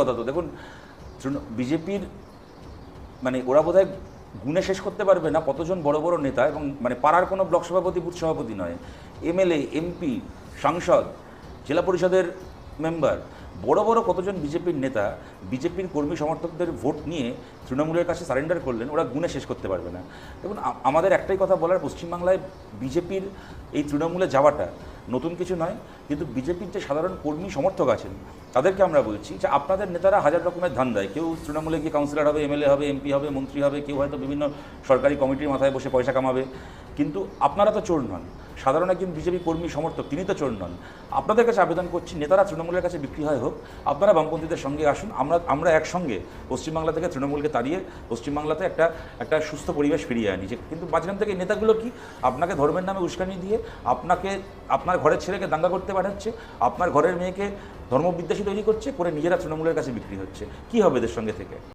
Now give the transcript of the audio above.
কথা তো দেখুন, বিজেপির মানে ওরা বোধহয় গুণে শেষ করতে পারবে না কতজন বড় বড় নেতা, এবং মানে পাড়ার কোনো ব্লক সভাপতি বুথ সভাপতি নয়, এমএলএ, এমপি, সাংসদ, জেলা পরিষদের মেম্বার, বড় বড় কতজন বিজেপির নেতা বিজেপির কর্মী সমর্থকদের ভোট নিয়ে তৃণমূলের কাছে সারেন্ডার করলেন, ওরা গুণে শেষ করতে পারবে না। দেখুন, আমাদের একটাই কথা বলার, পশ্চিমবাংলায় বিজেপির এই তৃণমূলে যাওয়াটা নতুন কিছু নয়, কিন্তু বিজেপির যে সাধারণ কর্মী সমর্থক আছেন তাদেরকে আমরা বলছি যে আপনাদের নেতারা হাজার রকমের ধান্দায়, কেউ তৃণমূলে গিয়ে কাউন্সিলর হবে, এমএলএ হবে, এমপি হবে, মন্ত্রী হবে, কেউ হয়তো বিভিন্ন সরকারি কমিটির মাথায় বসে পয়সা কামাবে, কিন্তু আপনারা তো চোর নন। সাধারণ একজন বিজেপি কর্মী সমর্থক তিনি তো চোর নন। আপনাদের কাছে আবেদন করছি, নেতারা তৃণমূলের কাছে বিক্রি হয় হোক, আপনারা বামপন্থীদের সঙ্গে আসুন, আমরা একসঙ্গে পশ্চিমবাংলা থেকে তৃণমূলকে তাড়িয়ে পশ্চিমবাংলাতে একটা সুস্থ পরিবেশ ফিরিয়ে আনি। যে কিন্তু মাঝখান থেকে নেতাগুলো কি আপনাকে ধর্মের নামে উস্কানি দিয়ে আপনাকে আপনার ঘরের ছেলেকে দাঙ্গা করতে পাঠাচ্ছে, আপনার ঘরের মেয়েকে ধর্মবিদ্বেষী তৈরি করছে, করে নিজেরা তৃণমূলের কাছে বিক্রি হচ্ছে। কি হবে এদের সঙ্গে থেকে?